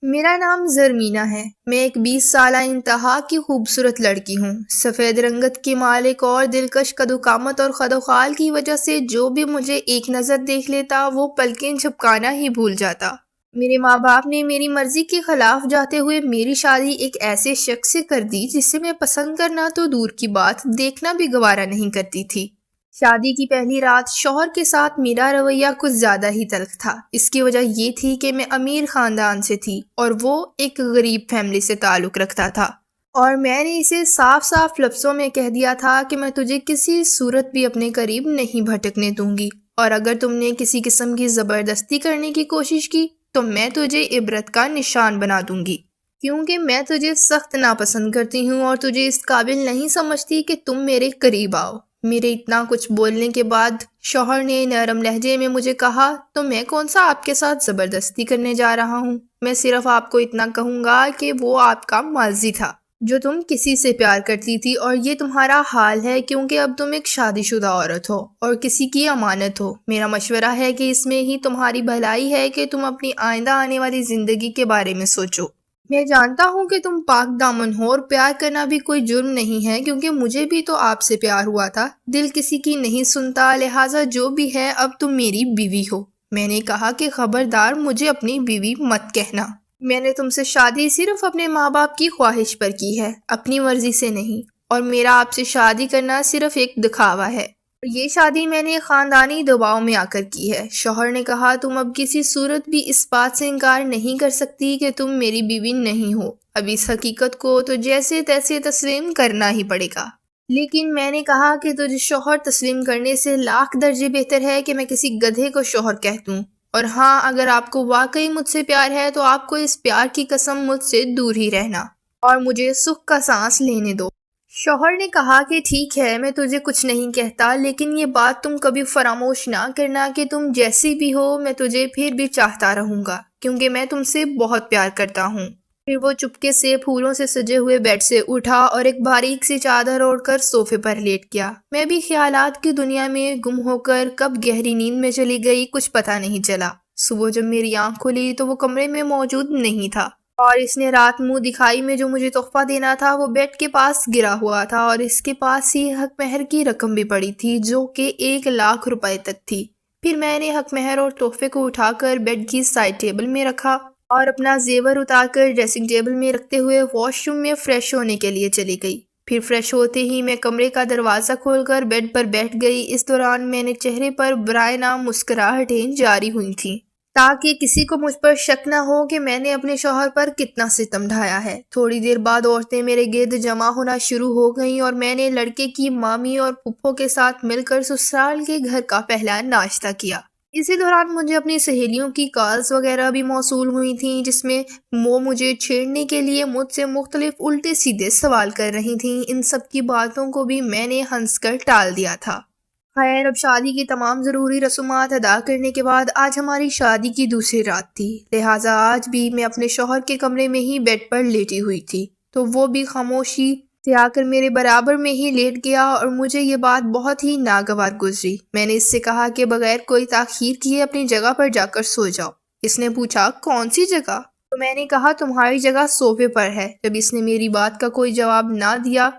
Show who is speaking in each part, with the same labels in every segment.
Speaker 1: میرا نام زرمینہ ہے۔ میں ایک 20 سالہ انتہا کی خوبصورت لڑکی ہوں۔ سفید رنگت کی مالک اور دلکش قد-و-قامت اور خد-و-خال کی وجہ سے جو بھی مجھے ایک نظر دیکھ لیتا وہ پلکیں جھپکانا ہی بھول جاتا۔ میرے ماں باپ نے میری مرضی کے خلاف جاتے ہوئے میری شادی ایک ایسے شخص سے کر دی جسے میں پسند کرنا تو دور کی بات، دیکھنا بھی گوارا نہیں کرتی تھی۔ شادی کی پہلی رات شوہر کے ساتھ میرا رویہ کچھ زیادہ ہی تلخ تھا۔ اس کی وجہ یہ تھی کہ میں امیر خاندان سے تھی اور وہ ایک غریب فیملی سے تعلق رکھتا تھا، اور میں نے اسے صاف صاف لفظوں میں کہہ دیا تھا کہ میں تجھے کسی صورت بھی اپنے قریب نہیں بھٹکنے دوں گی، اور اگر تم نے کسی قسم کی زبردستی کرنے کی کوشش کی تو میں تجھے عبرت کا نشان بنا دوں گی، کیونکہ میں تجھے سخت ناپسند کرتی ہوں اور تجھے اس قابل نہیں سمجھتی کہ تم میرے قریب آؤ۔ میرے اتنا کچھ بولنے کے بعد شوہر نے نرم لہجے میں مجھے کہا، تو میں کون سا آپ کے ساتھ زبردستی کرنے جا رہا ہوں؟ میں صرف آپ کو اتنا کہوں گا کہ وہ آپ کا ماضی تھا جو تم کسی سے پیار کرتی تھی، اور یہ تمہارا حال ہے کیونکہ اب تم ایک شادی شدہ عورت ہو اور کسی کی امانت ہو۔ میرا مشورہ ہے کہ اس میں ہی تمہاری بھلائی ہے کہ تم اپنی آئندہ آنے والی زندگی کے بارے میں سوچو۔ میں جانتا ہوں کہ تم پاک دامن ہو اور پیار کرنا بھی کوئی جرم نہیں ہے، کیونکہ مجھے بھی تو آپ سے پیار ہوا تھا۔ دل کسی کی نہیں سنتا، لہٰذا جو بھی ہے اب تم میری بیوی ہو۔ میں نے کہا کہ خبردار مجھے اپنی بیوی مت کہنا۔ میں نے تم سے شادی صرف اپنے ماں باپ کی خواہش پر کی ہے، اپنی مرضی سے نہیں، اور میرا آپ سے شادی کرنا صرف ایک دکھاوا ہے۔ یہ شادی میں نے خاندانی دباؤ میں آ کر کی ہے۔ شوہر نے کہا، تم اب کسی صورت بھی اس بات سے انکار نہیں کر سکتی کہ تم میری بیوی نہیں ہو۔ اب اس حقیقت کو تو جیسے تیسے تسلیم کرنا ہی پڑے گا۔ لیکن میں نے کہا کہ تجھے شوہر تسلیم کرنے سے لاکھ درجے بہتر ہے کہ میں کسی گدھے کو شوہر کہہ دوں، اور ہاں، اگر آپ کو واقعی مجھ سے پیار ہے تو آپ کو اس پیار کی قسم مجھ سے دور ہی رہنا اور مجھے سکھ کا سانس لینے دو۔ شوہر نے کہا کہ ٹھیک ہے، میں تجھے کچھ نہیں کہتا، لیکن یہ بات تم کبھی فراموش نہ کرنا کہ تم جیسی بھی ہو میں تجھے پھر بھی چاہتا رہوں گا، کیونکہ میں تم سے بہت پیار کرتا ہوں۔ پھر وہ چپکے سے پھولوں سے سجے ہوئے بیڈ سے اٹھا اور ایک باریک سی چادر اوڑھ کر صوفے پر لیٹ گیا۔ میں بھی خیالات کی دنیا میں گم ہو کر کب گہری نیند میں چلی گئی کچھ پتہ نہیں چلا۔ صبح جب میری آنکھ کھلی تو وہ کمرے میں موجود نہیں تھا، اور اس نے رات منہ دکھائی میں جو مجھے تحفہ دینا تھا وہ بیڈ کے پاس گرا ہوا تھا، اور اس کے پاس ہی حق مہر کی رقم بھی پڑی تھی جو کہ 1,00,000 روپے تک تھی۔ پھر میں نے حق مہر اور تحفے کو اٹھا کر بیڈ کی سائڈ ٹیبل میں رکھا اور اپنا زیور اتار کر ڈریسنگ ٹیبل میں رکھتے ہوئے واش روم میں فریش ہونے کے لیے چلی گئی۔ پھر فریش ہوتے ہی میں کمرے کا دروازہ کھول کر بیڈ پر بیٹھ گئی۔ اس دوران میں نے چہرے پر برائے نام مسکراہٹیں جاری ہوئی تھیں تاکہ کسی کو مجھ پر شک نہ ہو کہ میں نے اپنے شوہر پر کتنا ستم ڈھایا ہے۔ تھوڑی دیر بعد عورتیں میرے گرد جمع ہونا شروع ہو گئیں اور میں نے لڑکے کی مامی اور پھپھو کے ساتھ مل کر سسرال کے گھر کا پہلا ناشتہ کیا۔ اسی دوران مجھے اپنی سہیلیوں کی کالز وغیرہ بھی موصول ہوئی تھیں جس میں وہ مجھے چھیڑنے کے لیے مجھ سے مختلف الٹے سیدھے سوال کر رہی تھیں۔ ان سب کی باتوں کو بھی میں نے ہنس کر ٹال دیا تھا۔ خیر، اب شادی کی تمام ضروری رسومات ادا کرنے کے بعد آج ہماری شادی کی دوسری رات تھی، لہٰذا آج بھی میں اپنے شوہر کے کمرے میں ہی بیڈ پر لیٹی ہوئی تھی، تو وہ بھی خاموشی سے آ کر میرے برابر میں ہی لیٹ گیا، اور مجھے یہ بات بہت ہی ناگوار گزری۔ میں نے اس سے کہا کہ بغیر کوئی تاخیر کیے اپنی جگہ پر جا کر سو جاؤ۔ اس نے پوچھا، کون سی جگہ؟ تو میں نے کہا، تمہاری جگہ صوفے پر ہے۔ جب اس نے میری بات کا کوئی جواب نہ دیا،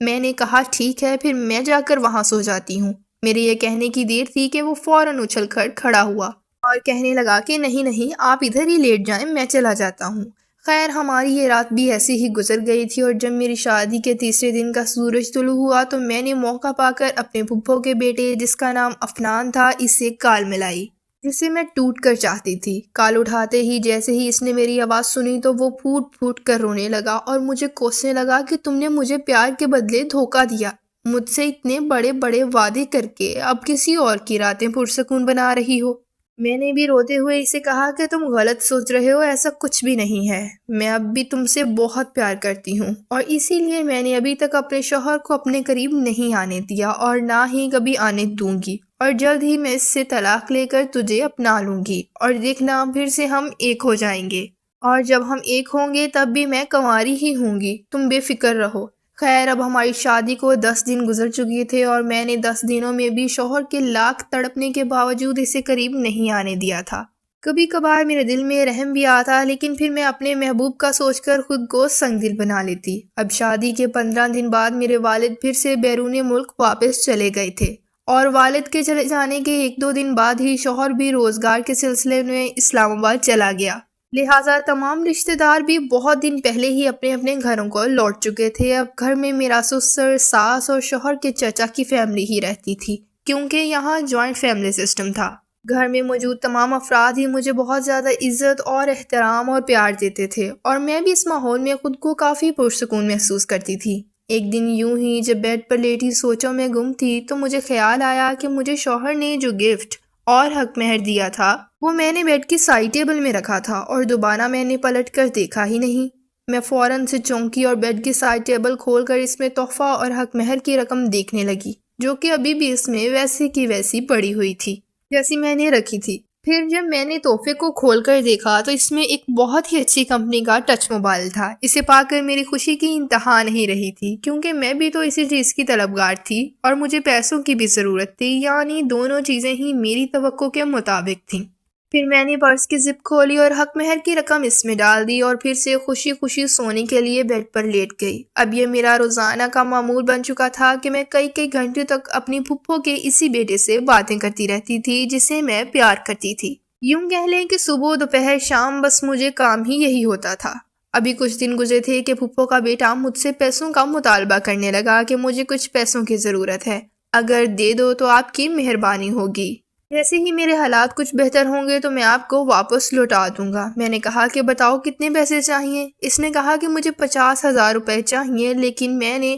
Speaker 1: میں نے کہا، ٹھیک ہے، پھر میں جا کر وہاں سو جاتی ہوں۔ میرے یہ کہنے کی دیر تھی کہ وہ فوراً اچھل کر کھڑا ہوا اور کہنے لگا کہ نہیں، آپ ادھر ہی لیٹ جائیں، میں چلا جاتا ہوں۔ خیر، ہماری یہ رات بھی ایسی ہی گزر گئی تھی، اور جب میری شادی کے تیسرے دن کا سورج طلوع ہوا تو میں نے موقع پا کر اپنے پھپھو کے بیٹے جس کا نام افنان تھا اسے کال ملائی، جسے میں ٹوٹ کر چاہتی تھی۔ کال اٹھاتے ہی جیسے ہی اس نے میری آواز سنی تو وہ پھوٹ پھوٹ کر رونے لگا اور مجھے کوسنے لگا کہ تم نے مجھے پیار کے بدلے دھوکہ دیا، مجھ سے اتنے بڑے بڑے وعدے کر کے اب کسی اور کی راتیں پرسکون بنا رہی ہو۔ میں نے بھی روتے ہوئے اسے کہا کہ تم غلط سوچ رہے ہو، ایسا کچھ بھی نہیں ہے۔ میں اب بھی تم سے بہت پیار کرتی ہوں، اور اسی لیے میں نے ابھی تک اپنے شوہر کو اپنے قریب نہیں آنے دیا اور نہ ہی کبھی آنے دوں گی، اور جلد ہی میں اس سے طلاق لے کر تجھے اپنا لوں گی، اور دیکھنا پھر سے ہم ایک ہو جائیں گے، اور جب ہم ایک ہوں گے تب بھی میں کنواری ہی ہوں گی، تم بے فکر رہو۔ خیر، اب ہماری شادی کو 10 دن گزر چکے تھے، اور میں نے 10 دنوں میں بھی شوہر کے لاکھ تڑپنے کے باوجود اسے قریب نہیں آنے دیا تھا۔ کبھی کبھار میرے دل میں رحم بھی آتا، لیکن پھر میں اپنے محبوب کا سوچ کر خود کو سنگ دل بنا لیتی۔ اب شادی کے 15 دن بعد میرے والد پھر سے بیرون ملک واپس چلے گئے تھے، اور والد کے چلے جانے کے 1-2 دن بعد ہی شوہر بھی روزگار کے سلسلے میں اسلام آباد چلا گیا۔ لہٰذا تمام رشتہ دار بھی بہت دن پہلے ہی اپنے اپنے گھروں کو لوٹ چکے تھے۔ اب گھر میں میرا سسر، ساس اور شوہر کے چچا کی فیملی ہی رہتی تھی، کیونکہ یہاں جوائنٹ فیملی سسٹم تھا۔ گھر میں موجود تمام افراد ہی مجھے بہت زیادہ عزت اور احترام اور پیار دیتے تھے، اور میں بھی اس ماحول میں خود کو کافی پرسکون محسوس کرتی تھی۔ ایک دن یوں ہی جب بیڈ پر لیٹی سوچوں میں گم تھی تو مجھے خیال آیا کہ مجھے شوہر نے جو گفٹ اور حق مہر دیا تھا وہ میں نے بیڈ کی سائڈ ٹیبل میں رکھا تھا، اور دوبارہ میں نے پلٹ کر دیکھا ہی نہیں۔ میں فوراً سے چونکی اور بیڈ کی سائڈ ٹیبل کھول کر اس میں تحفہ اور حق مہر کی رقم دیکھنے لگی، جو کہ ابھی بھی اس میں ویسی کی ویسی پڑی ہوئی تھی جیسی میں نے رکھی تھی۔ پھر جب میں نے تحفے کو کھول کر دیکھا تو اس میں ایک بہت ہی اچھی کمپنی کا ٹچ موبائل تھا۔ اسے پا کر میری خوشی کی انتہا نہیں رہی تھی، کیونکہ میں بھی تو اسی چیز کی طلبگار تھی اور مجھے پیسوں کی بھی ضرورت تھی، یعنی دونوں چیزیں ہی میری توقع کے مطابق تھیں۔ پھر میں نے پرس کی زپ کھولی اور حق مہر کی رقم اس میں ڈال دی، اور پھر سے خوشی خوشی سونے کے لیے بیڈ پر لیٹ گئی۔ اب یہ میرا روزانہ کا معمول بن چکا تھا کہ میں کئی گھنٹے تک اپنی پھپھو کے اسی بیٹے سے باتیں کرتی رہتی تھی جسے میں پیار کرتی تھی۔ یوں کہہ لیں کہ صبح دوپہر شام بس مجھے کام ہی یہی ہوتا تھا۔ ابھی کچھ دن گزرے تھے کہ پھپھو کا بیٹا مجھ سے پیسوں کا مطالبہ کرنے لگا کہ مجھے کچھ پیسوں کی ضرورت ہے، اگر دے دو تو آپ کی مہربانی ہوگی۔ جیسے ہی میرے حالات کچھ بہتر ہوں گے تو میں آپ کو واپس لوٹا دوں گا۔ میں نے کہا کہ بتاؤ کتنے پیسے چاہیے؟ اس نے کہا کہ مجھے 50,000 روپے چاہیے، لیکن میں نے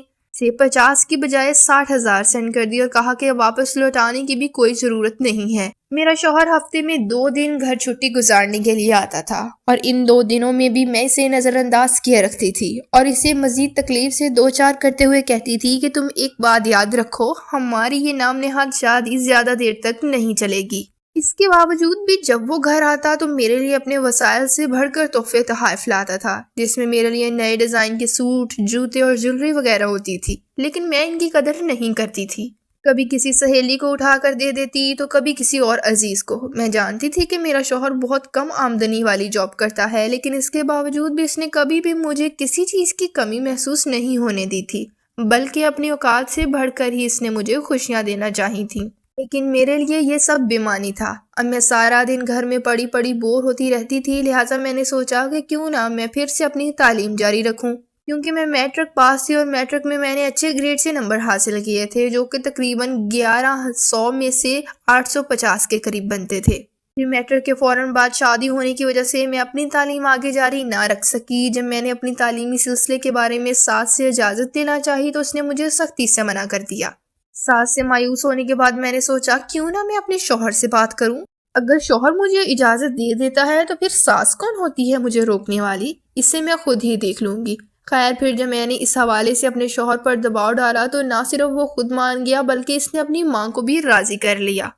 Speaker 1: 50 کی بجائے 60,000 سینڈ کر دی اور کہا کہ واپس لوٹانے کی بھی کوئی ضرورت نہیں ہے۔ میرا شوہر ہفتے میں 2 دن گھر چھٹی گزارنے کے لیے آتا تھا، اور ان 2 دنوں میں بھی میں اسے نظر انداز کیے رکھتی تھی اور اسے مزید تکلیف سے 2-4 کرتے ہوئے کہتی تھی کہ تم ایک بات یاد رکھو، ہماری یہ نام نہاد شادی زیادہ دیر تک نہیں چلے گی۔ اس کے باوجود بھی جب وہ گھر آتا تو میرے لیے اپنے وسائل سے بڑھ کر تحفے تحائف لاتا تھا، جس میں میرے لیے نئے ڈیزائن کے سوٹ، جوتے اور جویلری وغیرہ ہوتی تھی، لیکن میں ان کی قدر نہیں کرتی تھی۔ کبھی کسی سہیلی کو اٹھا کر دے دیتی تو کبھی کسی اور عزیز کو۔ میں جانتی تھی کہ میرا شوہر بہت کم آمدنی والی جاب کرتا ہے، لیکن اس کے باوجود بھی اس نے کبھی بھی مجھے کسی چیز کی کمی محسوس نہیں ہونے دی تھی، بلکہ اپنی اوقات سے بڑھ کر ہی اس نے مجھے خوشیاں دینا چاہی تھیں۔ لیکن میرے لیے یہ سب بے معنی تھا۔ اب میں سارا دن گھر میں پڑی پڑی بور ہوتی رہتی تھی، لہٰذا میں نے سوچا کہ کیوں نہ میں پھر سے اپنی تعلیم جاری رکھوں، کیونکہ میں میٹرک پاس تھی اور میٹرک میں نے اچھے گریڈ سے نمبر حاصل کیے تھے، جو کہ تقریباً 1100 میں سے 850 کے قریب بنتے تھے۔ پھر میٹرک کے فوراً بعد شادی ہونے کی وجہ سے میں اپنی تعلیم آگے جاری نہ رکھ سکی۔ جب میں نے اپنی تعلیمی سلسلے کے بارے میں ساس سے اجازت لینا چاہی تو اس نے مجھے سختی سے منع کر دیا۔ ساس سے مایوس ہونے کے بعد میں نے سوچا کیوں نہ میں اپنے شوہر سے بات کروں۔ اگر شوہر مجھے اجازت دے دیتا ہے تو پھر ساس کون ہوتی ہے مجھے روکنے والی؟ اسے میں خود ہی دیکھ لوں گی۔ خیر، پھر جب میں نے اس حوالے سے اپنے شوہر پر دباؤ ڈالا تو نہ صرف وہ خود مان گیا بلکہ اس نے اپنی ماں کو بھی راضی کر لیا۔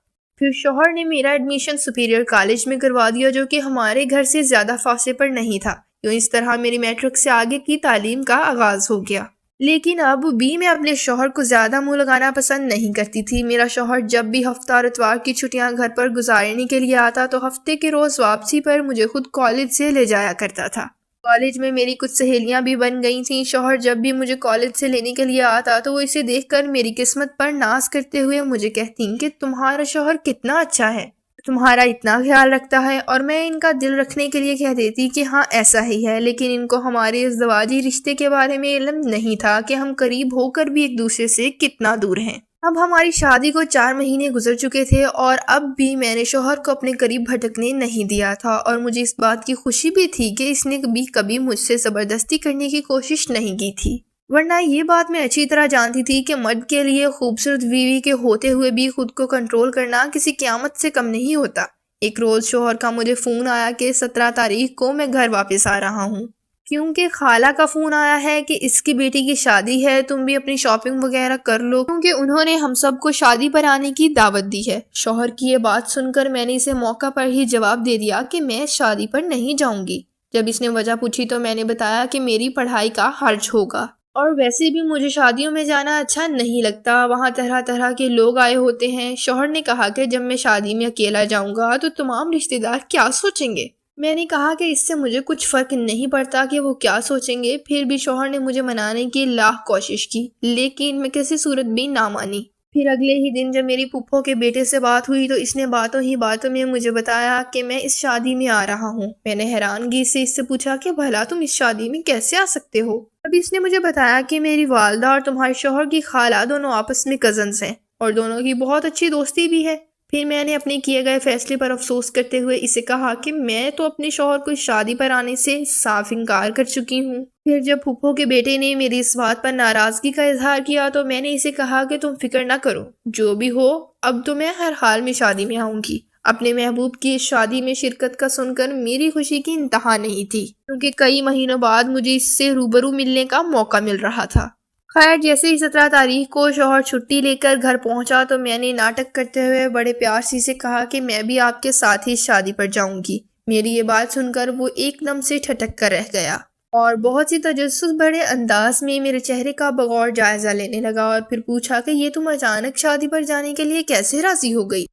Speaker 1: پھر شوہر نے میرا ایڈمیشن سپیریئر کالج میں کروا دیا، جو کہ ہمارے گھر سے زیادہ فاصلے پر نہیں تھا۔ یوں اس طرح میری میٹرک سے آگے کی تعلیم کا آغاز ہو گیا۔ لیکن اب بھی میں اپنے شوہر کو زیادہ منہ لگانا پسند نہیں کرتی تھی۔ میرا شوہر جب بھی ہفتہ اور اتوار کی چھٹیاں گھر پر گزارنے کے لیے آتا تو ہفتے کے روز واپسی پر مجھے خود کالج سے لے جایا کرتا تھا۔ کالج میں میری کچھ سہیلیاں بھی بن گئی تھیں۔ شوہر جب بھی مجھے کالج سے لینے کے لیے آتا تو وہ اسے دیکھ کر میری قسمت پر ناز کرتے ہوئے مجھے کہتی کہ تمہارا شوہر کتنا اچھا ہے، تمہارا اتنا خیال رکھتا ہے، اور میں ان کا دل رکھنے کے لیے کہہ دیتی کہ ہاں ایسا ہی ہے، لیکن ان کو ہمارے ازدواجی رشتے کے بارے میں علم نہیں تھا کہ ہم قریب ہو کر بھی ایک دوسرے سے کتنا دور ہیں۔ اب ہماری شادی کو 4 مہینے گزر چکے تھے اور اب بھی میں نے شوہر کو اپنے قریب بھٹکنے نہیں دیا تھا، اور مجھے اس بات کی خوشی بھی تھی کہ اس نے کبھی مجھ سے زبردستی کرنے کی کوشش نہیں کی تھی، ورنہ یہ بات میں اچھی طرح جانتی تھی کہ مرد کے لیے خوبصورت بیوی کے ہوتے ہوئے بھی خود کو کنٹرول کرنا کسی قیامت سے کم نہیں ہوتا۔ ایک روز شوہر کا مجھے فون آیا کہ 17 تاریخ کو میں گھر واپس آ رہا ہوں، کیونکہ خالہ کا فون آیا ہے کہ اس کی بیٹی کی شادی ہے، تم بھی اپنی شاپنگ وغیرہ کر لو، کیونکہ انہوں نے ہم سب کو شادی پر آنے کی دعوت دی ہے۔ شوہر کی یہ بات سن کر میں نے اسے موقع پر ہی جواب دے دیا کہ میں شادی پر نہیں جاؤں گی۔ جب اس نے وجہ پوچھی تو میں نے بتایا کہ میری پڑھائی کا خرچ ہوگا اور ویسے بھی مجھے شادیوں میں جانا اچھا نہیں لگتا، وہاں طرح طرح کے لوگ آئے ہوتے ہیں۔ شوہر نے کہا کہ جب میں شادی میں اکیلا جاؤں گا تو تمام رشتہ دار کیا سوچیں گے؟ میں نے کہا کہ اس سے مجھے کچھ فرق نہیں پڑتا کہ وہ کیا سوچیں گے۔ پھر بھی شوہر نے مجھے منانے کی لاکھ کوشش کی، لیکن میں کسی صورت بھی نہ مانی۔ پھر اگلے ہی دن جب میری پھپھو کے بیٹے سے بات ہوئی تو اس نے باتوں ہی باتوں میں مجھے بتایا کہ میں اس شادی میں آ رہا ہوں۔ میں نے حیرانگی سے اس سے پوچھا کہ بھلا تم اس شادی میں کیسے آ سکتے ہو؟ ابھی اس نے مجھے بتایا کہ میری والدہ اور تمہارے شوہر کی خالہ دونوں آپس میں کزنز ہیں اور دونوں کی بہت اچھی دوستی بھی ہے۔ پھر میں نے اپنے کیے گئے فیصلے پر افسوس کرتے ہوئے اسے کہا کہ میں تو اپنے شوہر کو شادی پر آنے سے صاف انکار کر چکی ہوں۔ پھر جب پھپھو کے بیٹے نے میری اس بات پر ناراضگی کا اظہار کیا تو میں نے اسے کہا کہ تم فکر نہ کرو، جو بھی ہو اب تو میں ہر حال میں شادی میں آؤں گی۔ اپنے محبوب کی اس شادی میں شرکت کا سن کر میری خوشی کی انتہا نہیں تھی، کیونکہ کئی مہینوں بعد مجھے اس سے روبرو ملنے کا موقع مل رہا تھا۔ خیر، جیسے ہی 17 تاریخ کو شوہر چھٹی لے کر گھر پہنچا تو میں نے ناٹک کرتے ہوئے بڑے پیار سے کہا کہ میں بھی آپ کے ساتھ ہی شادی پر جاؤں گی۔ میری یہ بات سن کر وہ ایک دم سے ٹھٹک کر رہ گیا اور بہت ہی تجسس بڑے انداز میں میرے چہرے کا بغور جائزہ لینے لگا اور پھر پوچھا کہ یہ تم اچانک شادی پر جانے کے لیے کیسے راضی ہو گئی؟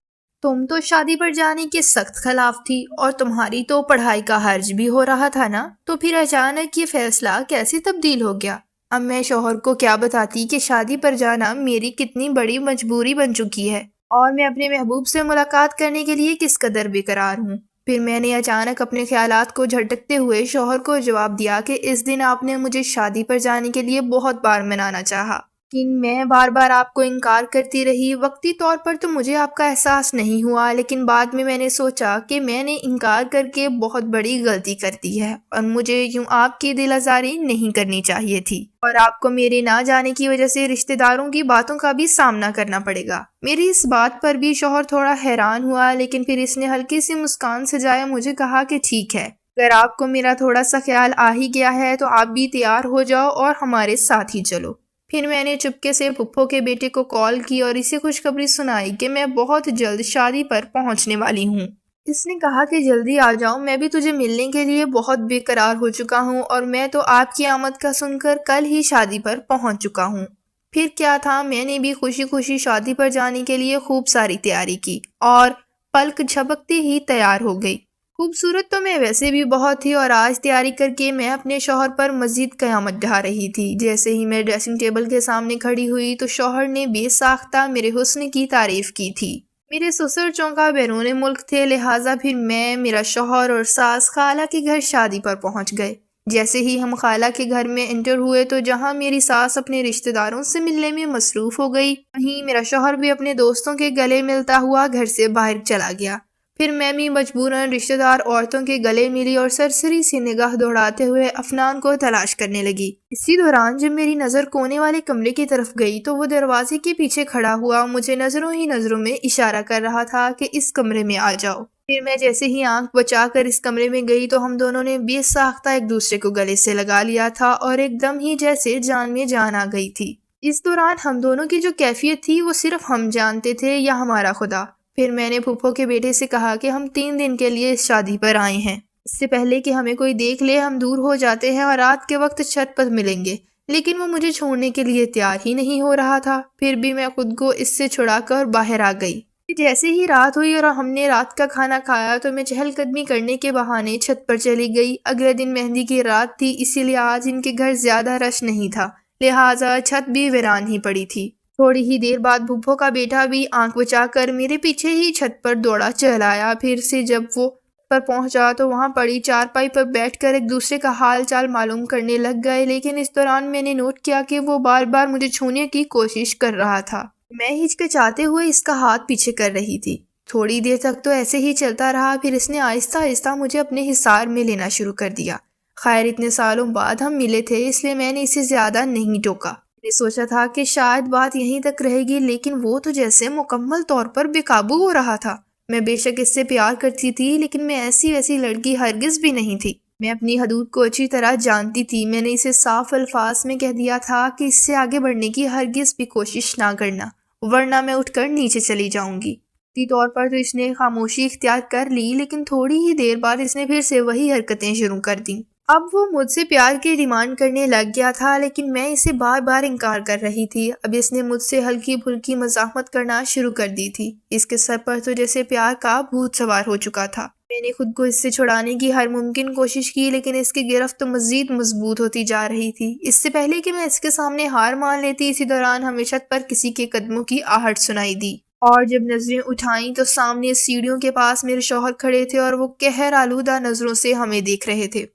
Speaker 1: تم تو شادی پر جانے کے سخت خلاف تھی اور تمہاری تو پڑھائی کا حرج بھی ہو رہا تھا نا، تو پھر اچانک یہ فیصلہ کیسے تبدیل ہو گیا؟ اب میں شوہر کو کیا بتاتی کہ شادی پر جانا میری کتنی بڑی مجبوری بن چکی ہے اور میں اپنے محبوب سے ملاقات کرنے کے لیے کس قدر بے قرار ہوں۔ پھر میں نے اچانک اپنے خیالات کو جھٹکتے ہوئے شوہر کو جواب دیا کہ اس دن آپ نے مجھے شادی پر جانے کے لیے بہت بار منانا چاہا، لیکن میں بار بار آپ کو انکار کرتی رہی۔ وقتی طور پر تو مجھے آپ کا احساس نہیں ہوا، لیکن بعد میں نے سوچا کہ میں نے انکار کر کے بہت بڑی غلطی کر دی ہے اور مجھے یوں آپ کی دل آزاری نہیں کرنی چاہیے تھی اور آپ کو میرے نہ جانے کی وجہ سے رشتہ داروں کی باتوں کا بھی سامنا کرنا پڑے گا۔ میری اس بات پر بھی شوہر تھوڑا حیران ہوا، لیکن پھر اس نے ہلکی سی مسکان سجائے مجھے کہا کہ ٹھیک ہے، اگر آپ کو میرا تھوڑا سا خیال آ ہی گیا ہے تو آپ بھی تیار ہو جاؤ اور ہمارے ساتھ ہی چلو۔ پھر میں نے چپکے سے پھپھو کے بیٹے کو کال کی اور اسے خوشخبری سنائی کہ میں بہت جلد شادی پر پہنچنے والی ہوں۔ اس نے کہا کہ جلدی آ جاؤ، میں بھی تجھے ملنے کے لیے بہت بے قرار ہو چکا ہوں اور میں تو آپ کی آمد کا سن کر کل ہی شادی پر پہنچ چکا ہوں۔ پھر کیا تھا، میں نے بھی خوشی خوشی شادی پر جانے کے لیے خوب ساری تیاری کی اور پلک جھپکتے ہی تیار ہو گئی۔ خوبصورت تو میں ویسے بھی بہت تھی اور آج تیاری کر کے میں اپنے شوہر پر مزید قیامت ڈھا رہی تھی۔ جیسے ہی میں ڈریسنگ ٹیبل کے سامنے کھڑی ہوئی تو شوہر نے بے ساختہ میرے حسن کی تعریف کی تھی۔ میرے سسر چونکہ بیرون ملک تھے، لہٰذا پھر میں، میرا شوہر اور ساس خالہ کے گھر شادی پر پہنچ گئے۔ جیسے ہی ہم خالہ کے گھر میں انٹر ہوئے تو جہاں میری ساس اپنے رشتہ داروں سے ملنے میں مصروف ہو گئی، وہیں میرا شوہر بھی اپنے دوستوں کے گلے ملتا ہوا گھر سے باہر چلا گیا۔ پھر میں بھی مجبوراً رشتہ دار عورتوں کے گلے ملی اور سرسری سی نگاہ دوڑاتے ہوئے افنان کو تلاش کرنے لگی۔ اسی دوران جب میری نظر کونے والے کمرے کی طرف گئی تو وہ دروازے کے پیچھے کھڑا ہوا مجھے نظروں ہی نظروں میں اشارہ کر رہا تھا کہ اس کمرے میں آ جاؤ۔ پھر میں جیسے ہی آنکھ بچا کر اس کمرے میں گئی تو ہم دونوں نے بے ساختہ ایک دوسرے کو گلے سے لگا لیا تھا اور ایک دم ہی جیسے جان میں جان آ گئی تھی۔ اس دوران ہم دونوں کی جو کیفیت تھی وہ صرف ہم جانتے تھے یا ہمارا خدا۔ پھر میں نے پھپھو کے بیٹے سے کہا کہ ہم 3 دن کے لیے اس شادی پر آئے ہیں، اس سے پہلے کہ ہمیں کوئی دیکھ لے ہم دور ہو جاتے ہیں اور رات کے وقت چھت پر ملیں گے، لیکن وہ مجھے چھوڑنے کے لیے تیار ہی نہیں ہو رہا تھا۔ پھر بھی میں خود کو اس سے چھڑا کر باہر آ گئی۔ جیسے ہی رات ہوئی اور ہم نے رات کا کھانا کھایا تو میں چہل قدمی کرنے کے بہانے چھت پر چلی گئی۔ اگلے دن مہندی کی رات تھی، اسی لیے آج ان کے گھر زیادہ رش نہیں تھا، لہٰذا چھت بھی ویران ہی پڑی تھی۔ تھوڑی ہی دیر بعد پھپھو کا بیٹا بھی آنکھ بچا کر میرے پیچھے ہی چھت پر دوڑا چل آیا۔ پھر سے جب وہ پر پہنچا تو وہاں پڑی چارپائی پر بیٹھ کر ایک دوسرے کا حال چال معلوم کرنے لگ گئے، لیکن اس دوران میں نے نوٹ کیا کہ وہ بار بار مجھے چھونے کی کوشش کر رہا تھا۔ میں ہچکچاتے ہوئے اس کا ہاتھ پیچھے کر رہی تھی۔ تھوڑی دیر تک تو ایسے ہی چلتا رہا، پھر اس نے آہستہ آہستہ مجھے اپنے حصار میں لینا شروع کر دیا۔ خیر، اتنے سالوں بعد ہم ملے تھے، اس لیے میں نے اسے زیادہ نہیں ٹوکا۔ میں نے سوچا تھا کہ شاید بات یہیں تک رہے گی، لیکن وہ تو جیسے مکمل طور پر بے قابو ہو رہا تھا۔ میں بے شک اس سے پیار کرتی تھی، لیکن میں ایسی ویسی لڑکی ہرگز بھی نہیں تھی۔ میں اپنی حدود کو اچھی طرح جانتی تھی۔ میں نے اسے صاف الفاظ میں کہہ دیا تھا کہ اس سے آگے بڑھنے کی ہرگز بھی کوشش نہ کرنا، ورنہ میں اٹھ کر نیچے چلی جاؤں گی۔ تی طور پر تو اس نے خاموشی اختیار کر لی، لیکن تھوڑی ہی دیر بعد اس نے پھر سے وہی حرکتیں شروع کر دیں۔ اب وہ مجھ سے پیار کی ڈیمانڈ کرنے لگ گیا تھا، لیکن میں اسے بار بار انکار کر رہی تھی۔ اب اس نے مجھ سے ہلکی پھلکی مزاحمت کرنا شروع کر دی تھی۔ اس کے سر پر تو جیسے پیار کا بھوت سوار ہو چکا تھا۔ میں نے خود کو اس سے چھڑانے کی ہر ممکن کوشش کی، لیکن اس کی گرفت تو مزید مضبوط ہوتی جا رہی تھی۔ اس سے پہلے کہ میں اس کے سامنے ہار مان لیتی، اسی دوران ہمیں چھت پر کسی کے قدموں کی آہٹ سنائی دی، اور جب نظریں اٹھائیں تو سامنے سیڑھیوں کے پاس میرے شوہر کھڑے تھے اور وہ قہر آلودہ نظروں سے ہمیں دیکھ رہے تھے۔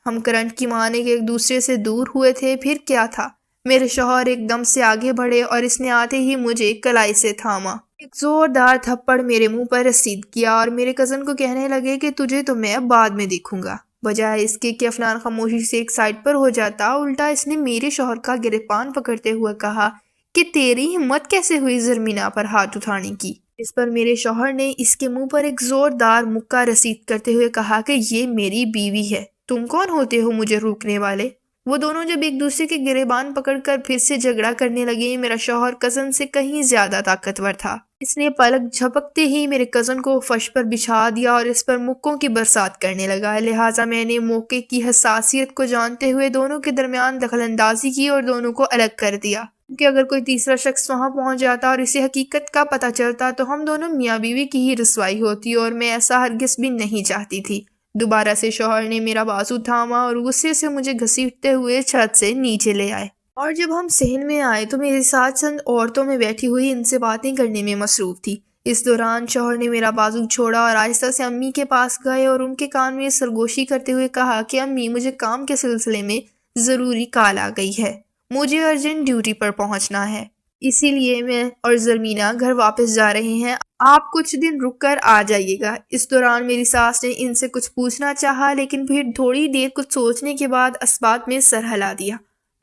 Speaker 1: ہم کرنٹ کی مانے کے ایک دوسرے سے دور ہوئے تھے، پھر کیا تھا؟ میرے شوہر ایک دم سے آگے بڑھے اور اس نے آتے ہی مجھے کلائی سے تھاما، ایک زوردار تھپڑ میرے منہ پر رسید کیا اور میرے کزن کو کہنے لگے کہ تجھے تو میں بعد میں دیکھوں گا۔ بجائے اس کے کہ افنان خاموشی سے ایک سائڈ پر ہو جاتا، الٹا اس نے میرے شوہر کا گریبان پکڑتے ہوئے کہا کہ تیری ہمت کیسے ہوئی زرمینہ پر ہاتھ اٹھانے کی؟ اس پر میرے شوہر نے اس کے منہ پر ایک زوردار مکہ رسید کرتے ہوئے کہا کہ یہ میری بیوی ہے، تم کون ہوتے ہو مجھے روکنے والے؟ وہ دونوں جب ایک دوسرے کے گریبان پکڑ کر پھر سے جھگڑا کرنے لگے، میرا شوہر کزن سے کہیں زیادہ طاقتور تھا۔ اس نے پلک جھپکتے ہی میرے کزن کو فرش پر بچھا دیا اور اس پر مکوں کی برسات کرنے لگا۔ لہٰذا میں نے موقع کی حساسیت کو جانتے ہوئے دونوں کے درمیان دخل اندازی کی اور دونوں کو الگ کر دیا، کہ اگر کوئی تیسرا شخص وہاں پہنچ جاتا اور اسے حقیقت کا پتہ چلتا تو ہم دونوں میاں بیوی کی ہی رسوائی ہوتی، اور میں ایسا ہرگز بھی نہیں چاہتی تھی۔ دوبارہ سے شوہر نے میرا بازو تھاما اور غصے سے مجھے گھسیٹتے ہوئے چھت سے نیچے لے آئے، اور جب ہم صحن میں آئے تو میرے ساتھ چند عورتوں میں بیٹھی ہوئی ان سے باتیں کرنے میں مصروف تھی۔ اس دوران شوہر نے میرا بازو چھوڑا اور آہستہ سے امی کے پاس گئے اور ان کے کان میں سرگوشی کرتے ہوئے کہا کہ امی، مجھے کام کے سلسلے میں ضروری کال آ گئی ہے، مجھے ارجنٹ ڈیوٹی پر پہنچنا ہے، اسی لیے میں اور زرمینہ گھر واپس جا رہے ہیں، آپ کچھ دن رک کر آ جائیے گا۔ اس دوران میری ساس نے ان سے کچھ پوچھنا چاہا، لیکن پھر تھوڑی دیر کچھ سوچنے کے بعد اسبات میں سر ہلا دیا۔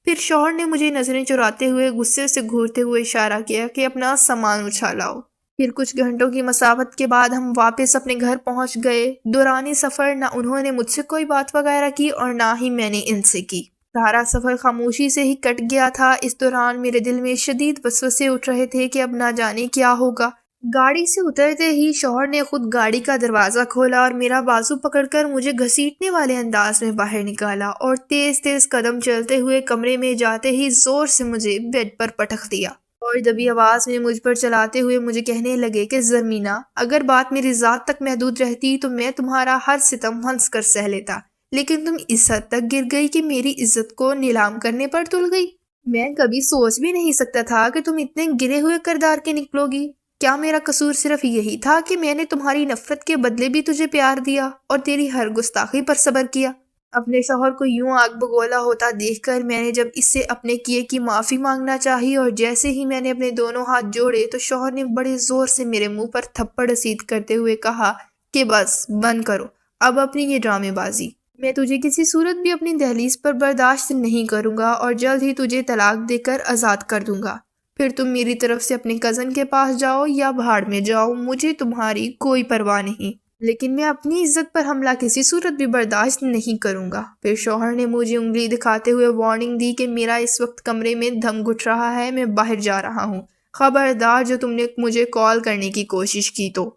Speaker 1: پھر شوہر نے مجھے نظریں چراتے ہوئے غصے سے گھورتے ہوئے اشارہ کیا کہ اپنا سامان اٹھا لاؤ۔ پھر کچھ گھنٹوں کی مسافت کے بعد ہم واپس اپنے گھر پہنچ گئے۔ دوران سفر نہ انہوں نے مجھ سے کوئی بات وغیرہ کی اور نہ ہی میں نے ان سے کی۔ سارا سفر خاموشی سے ہی کٹ گیا تھا۔ اس دوران میرے دل میں شدید وسوسے اٹھ رہے تھے کہ اب نہ جانے کیا ہوگا۔ گاڑی سے اترتے ہی شوہر نے خود گاڑی کا دروازہ کھولا اور میرا بازو پکڑ کر مجھے گھسیٹنے والے انداز میں باہر نکالا، اور تیز تیز قدم چلتے ہوئے کمرے میں جاتے ہی زور سے مجھے بیڈ پر پٹخ دیا، اور دبی آواز میں مجھ پر چلاتے ہوئے مجھے کہنے لگے کہ زرمینہ، اگر بات میری ذات تک محدود رہتی تو میں تمہارا ہر ستم ہنس کر سہ لیتا، لیکن تم اس حد تک گر گئی کہ میری عزت کو نیلام کرنے پر تل گئی۔ میں کبھی سوچ بھی نہیں سکتا تھا کہ تم اتنے گرے ہوئے کردار کے نکلو گی۔ کیا میرا قصور صرف یہی تھا کہ میں نے تمہاری نفرت کے بدلے بھی تجھے پیار دیا اور تیری ہر گستاخی پر صبر کیا؟ اپنے شوہر کو یوں آگ بگولا ہوتا دیکھ کر میں نے جب اس سے اپنے کیے کی معافی مانگنا چاہی، اور جیسے ہی میں نے اپنے دونوں ہاتھ جوڑے تو شوہر نے بڑے زور سے میرے منہ پر تھپڑ رسید کرتے ہوئے کہا کہ بس بند کرو اب اپنی یہ ڈرامے بازی۔ میں تجھے کسی صورت بھی اپنی دہلیز پر برداشت نہیں کروں گا اور جلد ہی تجھے طلاق دے کر آزاد کر دوں گا۔ پھر تم میری طرف سے اپنے کزن کے پاس جاؤ یا بھاڑ میں جاؤ، مجھے تمہاری کوئی پرواہ نہیں، لیکن میں اپنی عزت پر حملہ کسی صورت بھی برداشت نہیں کروں گا۔ پھر شوہر نے مجھے انگلی دکھاتے ہوئے وارننگ دی کہ میرا اس وقت کمرے میں دم گھٹ رہا ہے، میں باہر جا رہا ہوں، خبردار جو تم نے مجھے کال کرنے کی کوشش کی تو۔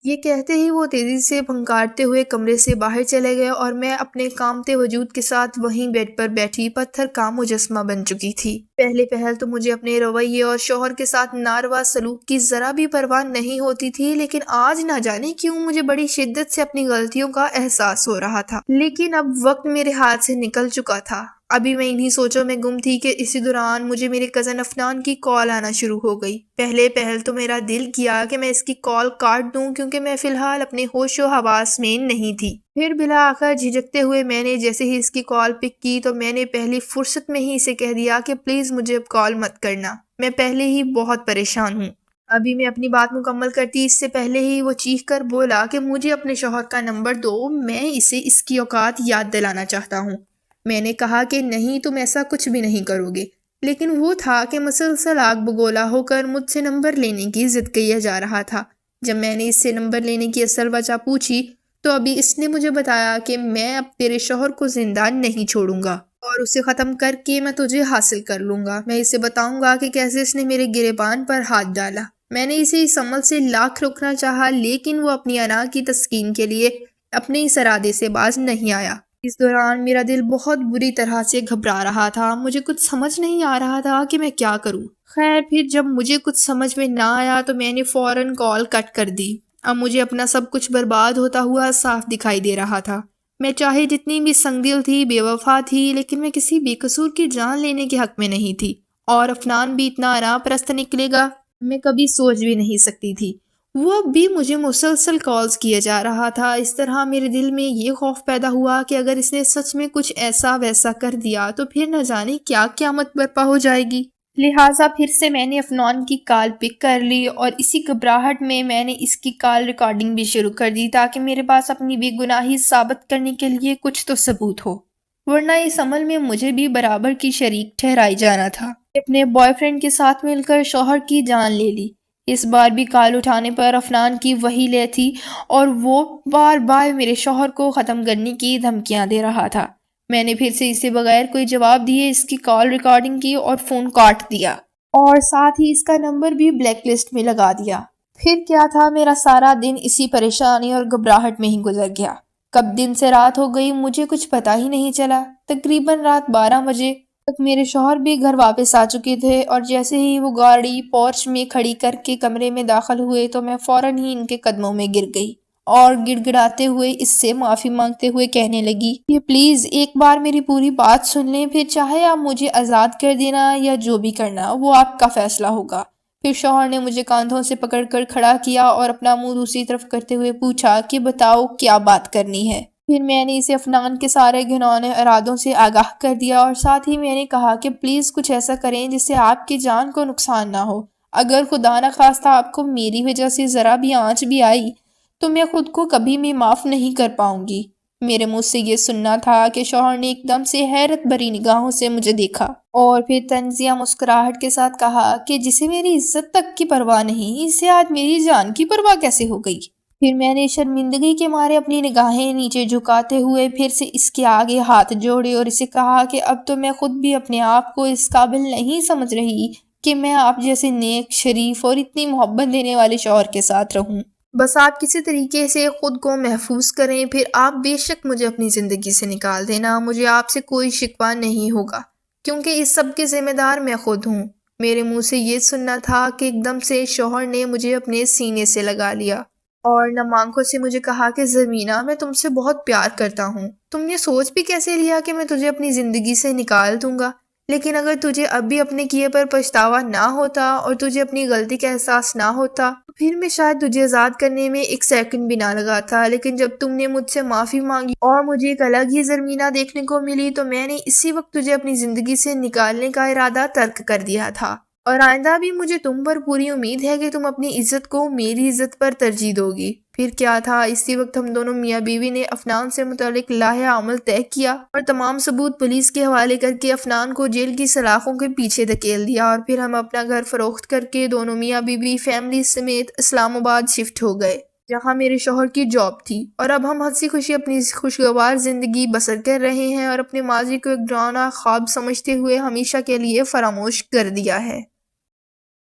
Speaker 1: یہ کہتے ہی وہ تیزی سے پھنکارتے ہوئے کمرے سے باہر چلے گئے، اور میں اپنے کامتے وجود کے ساتھ وہیں بیڈ پر بیٹھی پتھر کا مجسمہ بن چکی تھی۔ پہلے پہل تو مجھے اپنے رویے اور شوہر کے ساتھ ناروا سلوک کی ذرا بھی پرواہ نہیں ہوتی تھی، لیکن آج نہ جانے کیوں مجھے بڑی شدت سے اپنی غلطیوں کا احساس ہو رہا تھا۔ لیکن اب وقت میرے ہاتھ سے نکل چکا تھا۔ ابھی میں انہی سوچوں میں گم تھی کہ اسی دوران مجھے میرے کزن افنان کی کال آنا شروع ہو گئی۔ پہلے پہل تو میرا دل کیا کہ میں اس کی کال کاٹ دوں، کیونکہ میں فی الحال اپنے ہوش و حواس میں نہیں تھی۔ پھر بالآخر جھجکتے ہوئے میں نے جیسے ہی اس کی کال پک کی تو میں نے پہلی فرصت میں ہی اسے کہہ دیا کہ پلیز مجھے اب کال مت کرنا، میں پہلے ہی بہت پریشان ہوں۔ ابھی میں اپنی بات مکمل کرتی اس سے پہلے ہی وہ چیخ کر بولا کہ مجھے اپنے شوہر کا نمبر دو، میں اسے اس کی اوقات یاد دلانا چاہتا ہوں۔ میں نے کہا کہ نہیں، تم ایسا کچھ بھی نہیں کرو گے، لیکن وہ تھا کہ مسلسل آگ بگولا ہو کر مجھ سے نمبر لینے کی ضد کیا جا رہا تھا۔ جب میں نے اس سے نمبر لینے کی اصل وجہ پوچھی تو ابھی اس نے مجھے بتایا کہ میں اب تیرے شوہر کو زندہ نہیں چھوڑوں گا اور اسے ختم کر کے میں تجھے حاصل کر لوں گا۔ میں اسے بتاؤں گا کہ کیسے اس نے میرے گریبان پر ہاتھ ڈالا۔ میں نے اسے اس عمل سے لاکھ روکنا چاہا، لیکن وہ اپنی انا کی تسکین کے لیے اپنے اس ارادے سے باز نہیں آیا۔ اس دوران میرا دل بہت بری طرح سے گھبرا رہا تھا، مجھے کچھ سمجھ نہیں آ رہا تھا کہ میں کیا کروں۔ خیر پھر جب مجھے کچھ سمجھ میں نہ آیا تو میں نے فوراً کال کٹ کر دی۔ اب مجھے اپنا سب کچھ برباد ہوتا ہوا صاف دکھائی دے رہا تھا۔ میں چاہے جتنی بھی سنگ دل تھی، بے وفا تھی، لیکن میں کسی بے قصور کی جان لینے کے حق میں نہیں تھی، اور عفنان بھی اتنا آرام پرست نکلے گا میں کبھی سوچ بھی نہیں سکتی تھی۔ وہ اب بھی مجھے مسلسل کالز کیے جا رہا تھا۔ اس طرح میرے دل میں یہ خوف پیدا ہوا کہ اگر اس نے سچ میں کچھ ایسا ویسا کر دیا تو پھر نہ جانے کیا قیامت برپا ہو جائے گی۔ لہٰذا پھر سے میں نے عفنان کی کال پک کر لی، اور اسی گھبراہٹ میں نے اس کی کال ریکارڈنگ بھی شروع کر دی تاکہ میرے پاس اپنی بے گناہی ثابت کرنے کے لیے کچھ تو ثبوت ہو، ورنہ اس عمل میں مجھے بھی برابر کی شریک ٹھہرائی جانا تھا۔ اپنے بوائے فرینڈ کے ساتھ مل کر شوہر کی جان لے لی۔ اس بار بھی کال اٹھانے پر عفنان کی وہی لے تھی، اور وہ بار بار میرے شوہر کو ختم کرنے کی دھمکیاں دے رہا تھا۔ میں نے پھر سے اسے بغیر کوئی جواب دیے اس کی کال ریکارڈنگ کی اور فون کاٹ دیا، اور ساتھ ہی اس کا نمبر بھی بلیک لسٹ میں لگا دیا۔ پھر کیا تھا، میرا سارا دن اسی پریشانی اور گھبراہٹ میں ہی گزر گیا۔ کب دن سے رات ہو گئی مجھے کچھ پتہ ہی نہیں چلا۔ تقریباً رات 12 بجے تک میرے شوہر بھی گھر واپس آ چکے تھے، اور جیسے ہی وہ گاڑی پورچ میں کھڑی کر کے کمرے میں داخل ہوئے تو میں فوراً ہی ان کے قدموں میں گر گئی، اور گڑ گڑاتے ہوئے اس سے معافی مانگتے ہوئے کہنے لگی کہ پلیز ایک بار میری پوری بات سن لیں، پھر چاہے آپ مجھے آزاد کر دینا یا جو بھی کرنا وہ آپ کا فیصلہ ہوگا۔ پھر شوہر نے مجھے کاندھوں سے پکڑ کر کھڑا کیا اور اپنا منہ دوسری طرف کرتے ہوئے پوچھا کہ بتاؤ کیا بات کرنی ہے۔ پھر میں نے اسے عفنان کے سارے گھنونے ارادوں سے آگاہ کر دیا، اور ساتھ ہی میں نے کہا کہ پلیز کچھ ایسا کریں جس سے آپ کی جان کو نقصان نہ ہو۔ اگر خدا نخواستہ آپ کو میری وجہ سے ذرا بھی آنچ بھی آئی تو میں خود کو کبھی بھی معاف نہیں کر پاؤں گی۔ میرے منہ سے یہ سننا تھا کہ شوہر نے ایک دم سے حیرت بھری نگاہوں سے مجھے دیکھا، اور پھر طنزیہ مسکراہٹ کے ساتھ کہا کہ جسے میری عزت تک کی پرواہ نہیں، اسے آج میری جان کی پرواہ کیسے ہو گئی؟ پھر میں نے شرمندگی کے مارے اپنی نگاہیں نیچے جھکاتے ہوئے پھر سے اس کے آگے ہاتھ جوڑے اور اسے کہا کہ اب تو میں خود بھی اپنے آپ کو اس قابل نہیں سمجھ رہی کہ میں آپ جیسے نیک، شریف اور اتنی محبت دینے والے شوہر کے ساتھ رہوں۔ بس آپ کسی طریقے سے خود کو محفوظ کریں، پھر آپ بے شک مجھے اپنی زندگی سے نکال دینا، مجھے آپ سے کوئی شکوہ نہیں ہوگا، کیونکہ اس سب کے ذمہ دار میں خود ہوں۔ میرے منہ سے یہ سننا تھا کہ ایک دم سے شوہر نے مجھے اپنے سینے سے لگا لیا، اور نم آنکھوں سے مجھے کہا کہ زمینہ میں تم سے بہت پیار کرتا ہوں۔ تم نے سوچ بھی کیسے لیا کہ میں تجھے اپنی زندگی سے نکال دوں گا؟ لیکن اگر تجھے اب بھی اپنے کیے پر پچھتاوا نہ ہوتا اور تجھے اپنی غلطی کا احساس نہ ہوتا تو پھر میں شاید تجھے آزاد کرنے میں ایک سیکنڈ بھی نہ لگاتا۔ لیکن جب تم نے مجھ سے معافی مانگی اور مجھے ایک الگ ہی زمینہ دیکھنے کو ملی تو میں نے اسی وقت تجھے اپنی زندگی سے نکالنے کا ارادہ ترک کر دیا تھا، اور آئندہ بھی مجھے تم پر پوری امید ہے کہ تم اپنی عزت کو میری عزت پر ترجیح دو گی۔ پھر کیا تھا، اسی وقت ہم دونوں میاں بیوی نے عفنان سے متعلق لائحہ عمل طے کیا اور تمام ثبوت پولیس کے حوالے کر کے عفنان کو جیل کی سلاخوں کے پیچھے دھکیل دیا، اور پھر ہم اپنا گھر فروخت کر کے دونوں میاں بیوی فیملی سمیت اسلام آباد شفٹ ہو گئے، جہاں میرے شوہر کی جاب تھی، اور اب ہم ہنسی خوشی اپنی خوشگوار زندگی بسر کر رہے ہیں اور اپنے ماضی کو ایک ڈراؤنا خواب سمجھتے ہوئے ہمیشہ کے لیے فراموش کر دیا ہے۔